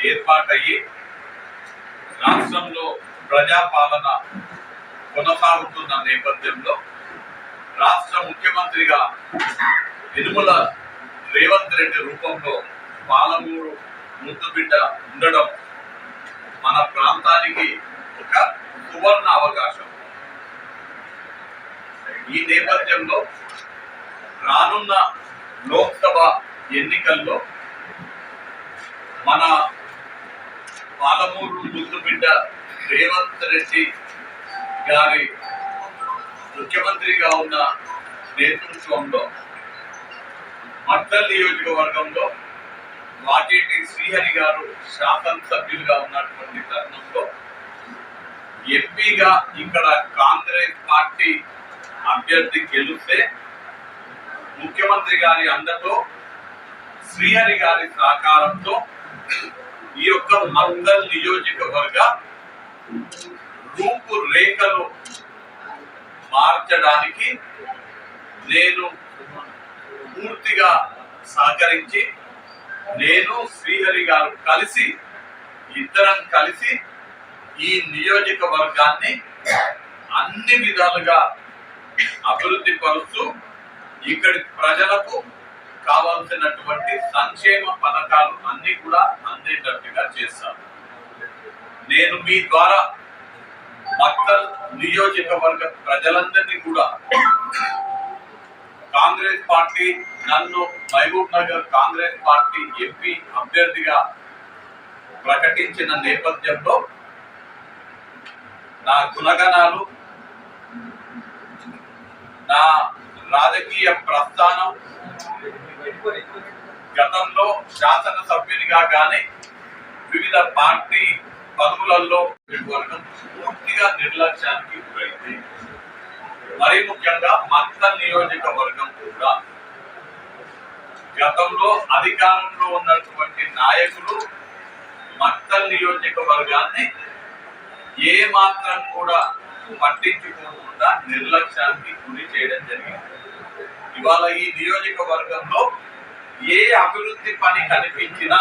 ఏర్పాటయ్యి రాష్ట్రంలో ప్రజాపాలన కొనసాగుతున్న నేపథ్యంలో రాష్ట్ర ముఖ్యమంత్రిగా యనుమల రేవంత్ రెడ్డి రూపంలో పాలమూరు ముద్దుబిడ్డ ఉండడం మన ప్రాంతానికి ఒక సువర్ణ అవకాశం. ఈ నేపథ్యంలో రానున్న లోక్సభ ఎన్నికల్లో మన పాలమూరు ముద్దుబిడ్డ రేవంత్ రెడ్డి గారి ముఖ్యమంత్రిగా ఉన్న నేతృత్వంలో మద్దల్ నియోజకవర్గంలో వాకేటి శ్రీహరి గారు శాసనసభ్యులుగా ఉన్నటువంటి తరుణంలో ఎంపీగా ఇక్కడ కాంగ్రెస్ పార్టీ అభ్యర్థి గెలిస్తే ముఖ్యమంత్రి గారి అందతో శ్రీహరి గారి సహకారంతో ఈ యొక్క మద్దల్ నియోజకవర్గ రూపురేఖలు మార్చడానికి నేను పూర్తిగా సహకరించి నేను శ్రీహరి గారు కలిసి ఇద్దరం కలిసి ఈ నియోజకవర్గాన్ని అన్ని విధాలుగా అభివృద్ధి పరుస్తూ ఇక్కడి ప్రజలకు కావాల్సినటువంటి సంక్షేమ పథకాలు అన్ని కూడా అందేటట్టుగా చేస్తాను. నేను మీ ద్వారా మద్దల్ నియోజకవర్గ ప్రజలందరినీ కూడా కాంగ్రెస్ పార్టీ నన్ను మహబూబ్ నగర్ కాంగ్రెస్ పార్టీ ఎంపీ అభ్యర్థిగా ప్రకటించిన నేపథ్యంలో నా గుణగణాలు, నా రాజకీయ ప్రస్థానం, గతంలో శాసనసభ్యునిగా కానీ వివిధ పార్టీ పదవులలో వర్గం పూర్తిగా నిర్లక్ష్యానికి గురైంది. మరీ ముఖ్యంగా మద్దల్ నియోజకవర్గం కూడా గతంలో అధికారంలో ఉన్నటువంటి నాయకులు మద్దల్ నియోజకవర్గాన్ని ఏ మాత్రం కూడా పట్టించుకోకుండా నిర్లక్ష్యానికి గురి చేయడం జరిగింది. ఇవాళ ఈ నియోజకవర్గంలో ఏ అభివృద్ధి పని కనిపించినా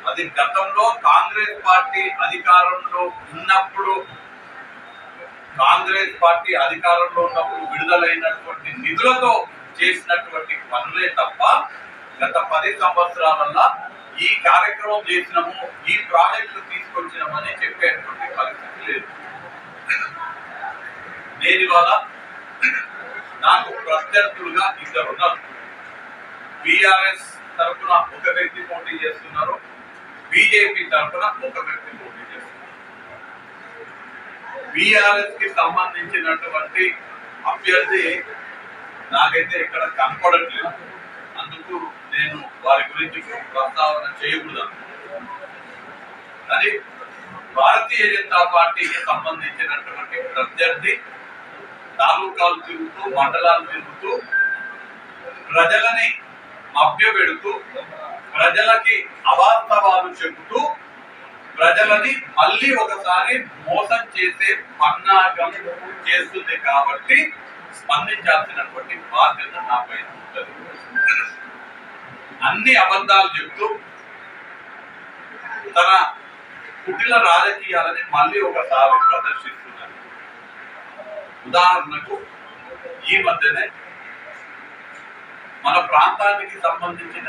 అది గతంలో కాంగ్రెస్ పార్టీ అధికారంలో ఉన్నప్పుడు విడుదలైనటువంటి నిధులతో చేసినటువంటి పనులే తప్ప గత 10 సంవత్సరాలలో ఈ కార్యక్రమం చేసినాము, ఈ ప్రాజెక్టులు తీసుకొచ్చినామని చెప్పేటువంటి పరిస్థితి లేదు. నేను ఇవాళ నాకు ప్రత్యర్థులుగా ఇద్దరు ఉన్నారు. బీఆర్ఎస్ తరఫున ఒక వ్యక్తి పోటీ చేస్తున్నారు, బీజేపీ తరఫున ఒక వ్యక్తి పోటీ చేస్తున్నారు. బీఆర్ఎస్ కి సంబంధించినటువంటి అభ్యర్థి నాకైతే ఇక్కడ కనపడట్లేదు, అందుకు నేను వారి గురించి ప్రస్తావన చేయకూడదు. కానీ భారతీయ జనతా పార్టీకి సంబంధించినటువంటి ప్రత్యర్థి తాలూకాలు తిరుగుతూ, మండలాలు తిరుగుతూ, ప్రజలని మభ్యపెడుతూ, ప్రజలకి అవాస్తవాలు చెబుతూ, ప్రజలని మళ్ళీ ఒకసారి మోసం చేసే పన్నాగం చేస్తుంది. కాబట్టి స్పందించాల్సినటువంటి బాధ్యత నాపై ఉంటుంది. అన్ని అబద్ధాలు చెబుతూ తన కుటిల రాజకీయాలని మళ్ళీ ఒకసారి ప్రదర్శిస్తున్నారు. ఉదాహరణకు ఈ మధ్యనే మన ప్రాంతానికి సంబంధించిన